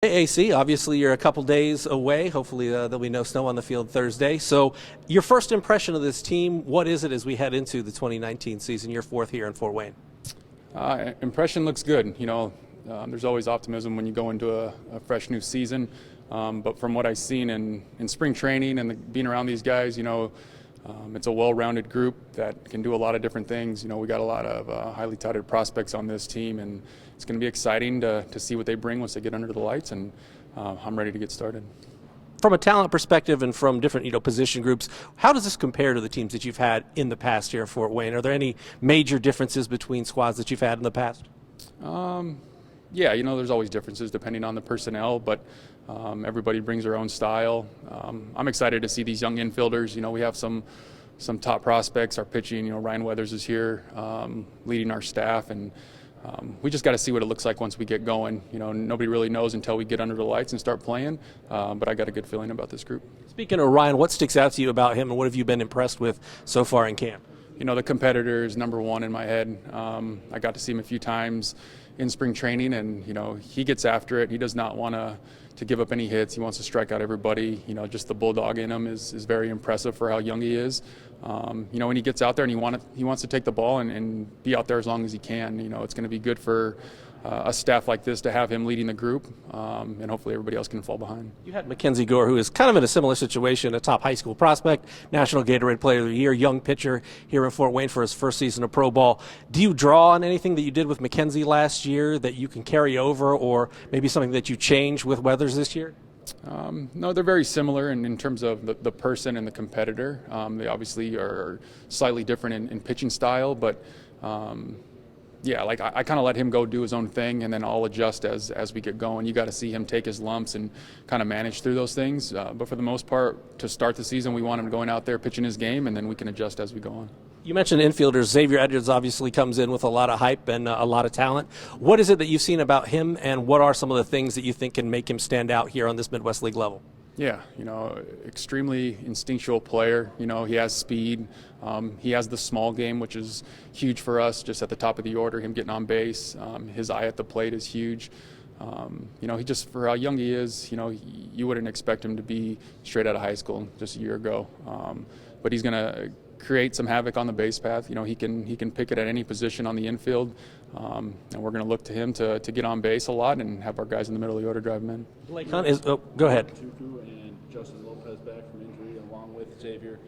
Hey, AC, obviously you're a couple days away. Hopefully there'll be no snow on the field Thursday. So your first impression of this team, what is it as we head into the 2019 season, your fourth here in Fort Wayne? Impression looks good. There's always optimism when you go into a fresh new season. But from what I've seen in spring training and being around these guys, it's a well-rounded group that can do a lot of different things. We got a lot of highly touted prospects on this team, and it's going to be exciting to see what they bring once they get under the lights, and I'm ready to get started. From a talent perspective and from different position groups, how does this compare to the teams that you've had in the past here at Fort Wayne? Are there any major differences between squads that you've had in the past? Yeah, there's always differences depending on the personnel, but everybody brings their own style. I'm excited to see these young infielders. We have some top prospects. Our pitching, Ryan Weathers is here leading our staff, and we just got to see what it looks like once we get going. Nobody really knows until we get under the lights and start playing, but I got a good feeling about this group. Speaking of Ryan, what sticks out to you about him, and what have you been impressed with so far in camp? The competitor is number one in my head. I got to see him a few times in spring training, and he gets after it. He does not want to give up any hits. He wants to strike out everybody. Just the bulldog in him is very impressive for how young he is. When he gets out there and he wants to take the ball and be out there as long as he can. It's going to be good for a staff like this to have him leading the group, and hopefully everybody else can fall behind. You had Mackenzie Gore, who is kind of in a similar situation, a top high school prospect, National Gatorade Player of the Year, young pitcher here in Fort Wayne for his first season of pro ball. Do you draw on anything that you did with Mackenzie last year that you can carry over, or maybe something that you change with Weathers this year? No, they're very similar in terms of the person and the competitor. They obviously are slightly different in pitching style, but yeah, I kind of let him go do his own thing, and then I'll adjust as we get going. You got to see him take his lumps and kind of manage through those things. But for the most part, to start the season, we want him going out there pitching his game, and then we can adjust as we go on. You mentioned infielders. Xavier Edwards obviously comes in with a lot of hype and a lot of talent. What is it that you've seen about him, and what are some of the things that you think can make him stand out here on this Midwest League level? Yeah, extremely instinctual player. He has speed. He has the small game, which is huge for us, just at the top of the order, him getting on base. His eye at the plate is huge. He just, for how young he is, you wouldn't expect him to be straight out of high school just a year ago. But he's going to create some havoc on the base path. He can pick it at any position on the infield, and we're going to look to him to get on base a lot and have our guys in the middle of the order drive him in. Blake Hunt is. Oh, go ahead. Tuku and Justin Lopez back from injury, along with Xavier.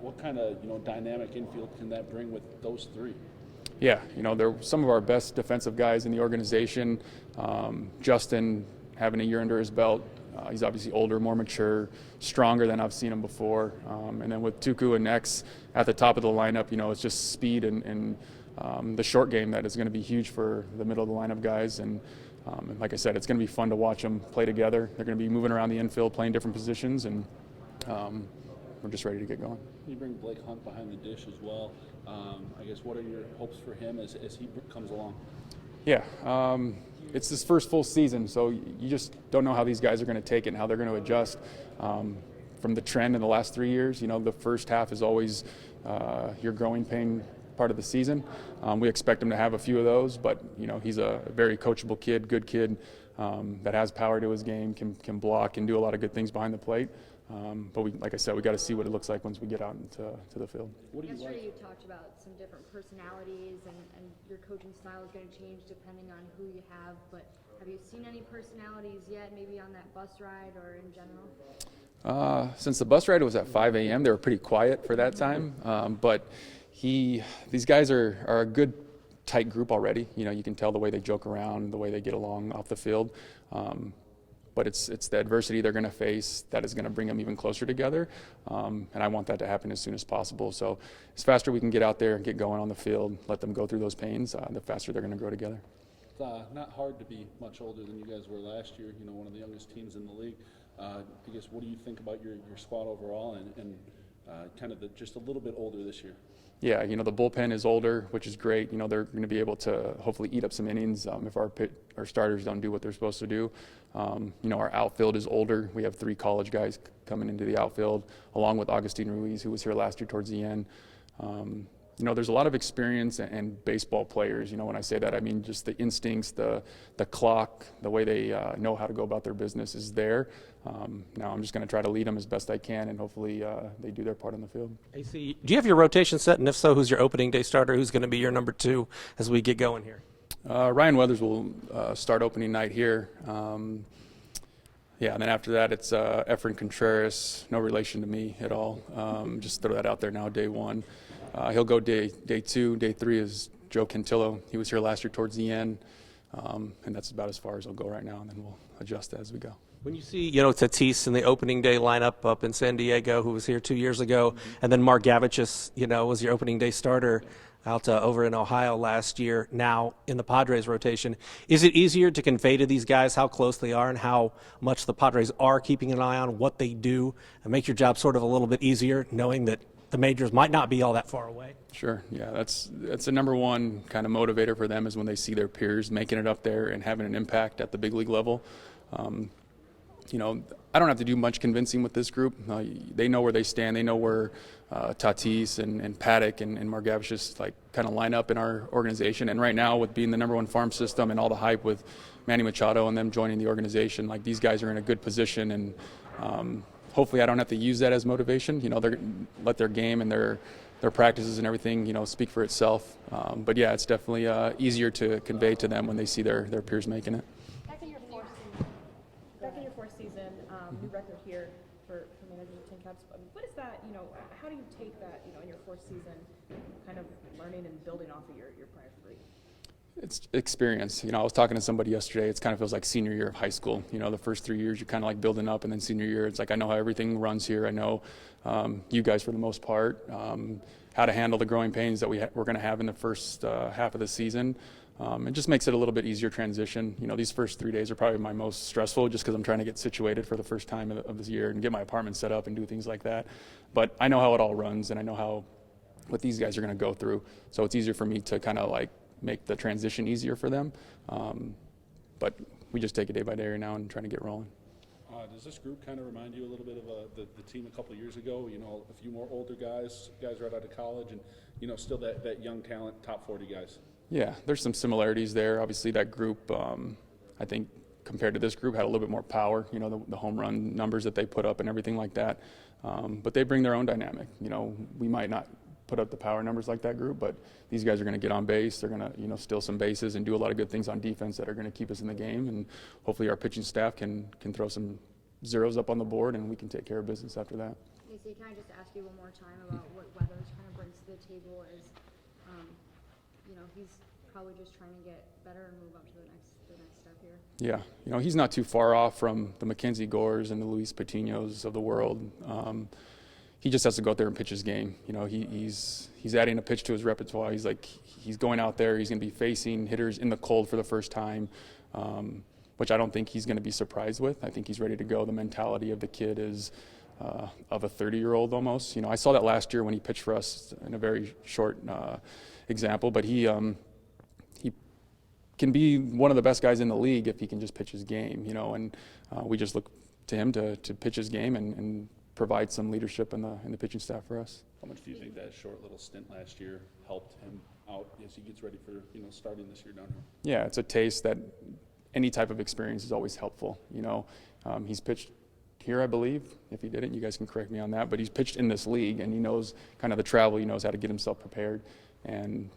What kind of dynamic infield can that bring with those three? Yeah, they're some of our best defensive guys in the organization. Justin having a year under his belt. He's obviously older, more mature, stronger than I've seen him before. And then with Tuku and X at the top of the lineup, it's just speed and the short game that is going to be huge for the middle of the lineup guys. And like I said, it's going to be fun to watch them play together. They're going to be moving around the infield, playing different positions, and we're just ready to get going. You bring Blake Hunt behind the dish as well. I guess what are your hopes for him as he comes along? Yeah. It's his first full season, so you just don't know how these guys are going to take it and how they're going to adjust. From the trend in the last 3 years, the first half is always your growing pain part of the season. We expect him to have a few of those, but he's a very coachable kid, good kid that has power to his game, can block, and do a lot of good things behind the plate. But like I said, we got to see what it looks like once we get out into the field. Yesterday you talked about some different personalities, and your coaching style is going to change depending on who you have, but have you seen any personalities yet, maybe on that bus ride or in general? Since the bus ride was at 5 a.m., they were pretty quiet for that time, but these guys are a good tight group already. You can tell the way they joke around, the way they get along off the field. But it's the adversity they're going to face that is going to bring them even closer together, and I want that to happen as soon as possible. So as faster we can get out there and get going on the field, let them go through those pains, the faster they're going to grow together. It's not hard to be much older than you guys were last year, one of the youngest teams in the league. I guess what do you think about your squad overall and kind of just a little bit older this year? Yeah, the bullpen is older, which is great. They're going to be able to hopefully eat up some innings if our starters don't do what they're supposed to do. Our outfield is older. We have 3 college guys coming into the outfield, along with Augustine Ruiz, who was here last year towards the end. there's a lot of experience and baseball players. When I say that, I mean just the instincts, the clock, the way they know how to go about their business is there. Now I'm just going to try to lead them as best I can, and hopefully they do their part on the field. AC, do you have your rotation set? And if so, who's your opening day starter? Who's going to be your number 2 as we get going here? Ryan Weathers will start opening night here. And then after that, it's Efren Contreras, no relation to me at all. Just throw that out there now, day 1. He'll go day 2. Day 3 is Joe Cantillo. He was here last year towards the end, and that's about as far as he'll go right now, and then we'll adjust as we go. When you see, Tatis in the opening day lineup up in San Diego, who was here 2 years ago, and then Mark Gavicius, was your opening day starter out over in Ohio last year, now in the Padres rotation. Is it easier to convey to these guys how close they are and how much the Padres are keeping an eye on what they do and make your job sort of a little bit easier, knowing that the majors might not be all that far away? Sure. Yeah, that's the number one kind of motivator for them is when they see their peers making it up there and having an impact at the big league level. I don't have to do much convincing with this group. They know where they stand. They know where Tatis and Paddock and Mark Gavicius kind of line up in our organization. And right now, with being the number 1 farm system and all the hype with Manny Machado and them joining the organization, these guys are in a good position. And hopefully I don't have to use that as motivation. They let their game and their practices and everything, speak for itself. But yeah, it's definitely easier to convey to them when they see their peers making it. Back in your fourth season, new record here for managing the TinCaps. What is that? How do you take that? In your fourth season, kind of learning and building off of your prior 3. It's experience. I was talking to somebody yesterday. It kind of feels like senior year of high school. The first 3 years you're kind of like building up, and then senior year it's like I know how everything runs here. I know you guys for the most part, how to handle the growing pains that we're going to have in the first half of the season. It just makes it a little bit easier transition. These first 3 days are probably my most stressful just because I'm trying to get situated for the first time of this year and get my apartment set up and do things like that. But I know how it all runs, and I know what these guys are going to go through. So it's easier for me to kind of make the transition easier for them. But we just take it day by day right now and trying to get rolling. Does this group kind of remind you a little bit of the team a couple of years ago? A few more older guys right out of college, and still that young talent, top 40 guys. Yeah, there's some similarities there. Obviously, that group, I think, compared to this group, had a little bit more power. The home run numbers that they put up and everything like that. But they bring their own dynamic. We might not put up the power numbers like that group, but these guys are going to get on base. They're going to, steal some bases and do a lot of good things on defense that are going to keep us in the game. And hopefully, our pitching staff can throw some zeros up on the board, and we can take care of business after that. AC, can I just ask you one more time about what Weathers kind of brings to the table? Is he's probably just trying to get better and move up to the next step here. Yeah, he's not too far off from the Mackenzie Gores and the Luis Patinos of the world. He just has to go out there and pitch his game. He's adding a pitch to his repertoire. He's going out there. He's going to be facing hitters in the cold for the first time, which I don't think he's going to be surprised with. I think he's ready to go. The mentality of the kid is of a 30-year-old almost. I saw that last year when he pitched for us in a very short example, but he can be one of the best guys in the league if he can just pitch his game, and we just look to him to pitch his game and provide some leadership in the pitching staff for us. How much do you think that short little stint last year helped him out as he gets ready for starting this year down here? Yeah, it's a taste that any type of experience is always helpful. He's pitched here, I believe. If he didn't, you guys can correct me on that. But he's pitched in this league, and he knows kind of the travel. He knows how to get himself prepared, and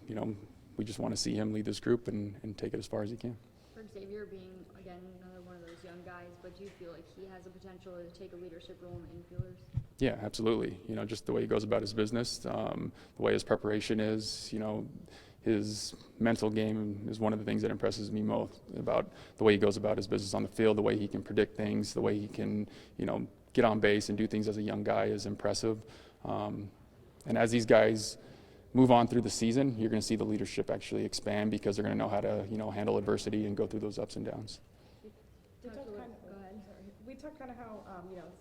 we just want to see him lead this group and take it as far as he can. For Xavier being, again, another one of those young guys, but do you feel like he has the potential to take a leadership role in the infielders? Yeah, absolutely. Just the way he goes about his business, the way his preparation is, his mental game is one of the things that impresses me most about the way he goes about his business on the field, the way he can predict things, the way he can, get on base and do things as a young guy is impressive. And as these guys move on through the season, you're going to see the leadership actually expand because they're going to know how to, handle adversity and go through those ups and downs. We talked kind of how,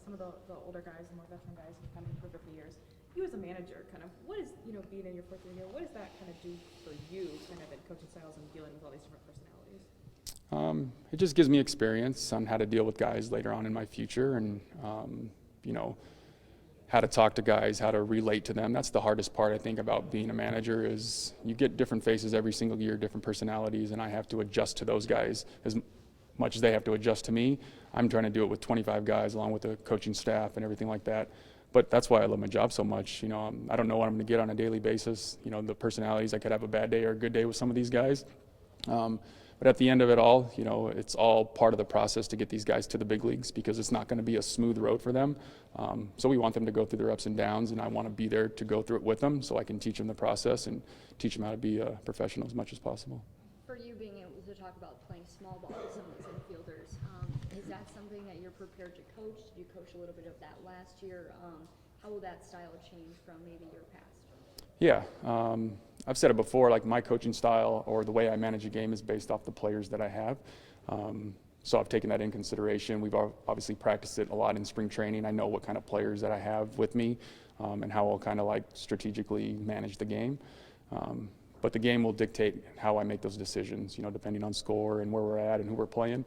some of the older guys, the more veteran guys have kind of improved over the years. You as a manager, kind of, what is, being in your fourth year here, what does that kind of do for you kind of in coaching styles and dealing with all these different personalities? It just gives me experience on how to deal with guys later on in my future and, how to talk to guys, how to relate to them. That's the hardest part, I think, about being a manager is you get different faces every single year, different personalities, and I have to adjust to those guys as much as they have to adjust to me. I'm trying to do it with 25 guys along with the coaching staff and everything like that. But that's why I love my job so much. I don't know what I'm going to get on a daily basis. The personalities, I could have a bad day or a good day with some of these guys. But at the end of it all, it's all part of the process to get these guys to the big leagues because it's not going to be a smooth road for them. So we want them to go through their ups and downs, and I want to be there to go through it with them so I can teach them the process and teach them how to be a professional as much as possible. For you being able to talk about playing small ball with some of these infielders, is that something that you're prepared to coach? Did you coach a little bit of that last year? How will that style change from maybe your past? Yeah, I've said it before, like my coaching style or the way I manage a game is based off the players that I have. So I've taken that in consideration. We've obviously practiced it a lot in spring training. I know what kind of players that I have with me and how I'll kind of like strategically manage the game. But the game will dictate how I make those decisions, depending on score and where we're at and who we're playing.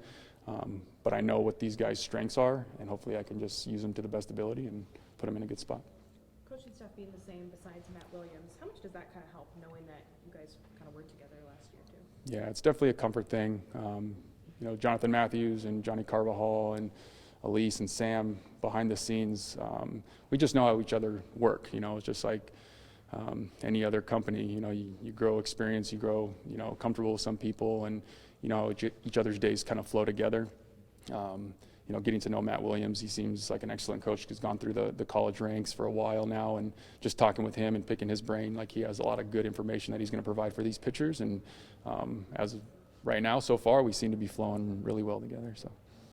But I know what these guys' strengths are, and hopefully I can just use them to the best ability and put them in a good spot. Coaching staff being the same besides Matt Williams, how much does that kind of help knowing that you guys kind of worked together last year too? Yeah, it's definitely a comfort thing. Jonathan Matthews and Johnny Carvajal and Elise and Sam behind the scenes, we just know how each other work. It's just like any other company. You grow experience, you grow, comfortable with some people, and each other's days kind of flow together. Getting to know Matt Williams, he seems like an excellent coach. He's gone through the college ranks for a while now, and just talking with him and picking his brain, like he has a lot of good information that he's going to provide for these pitchers. And as of right now, so far, we seem to be flowing really well together. So.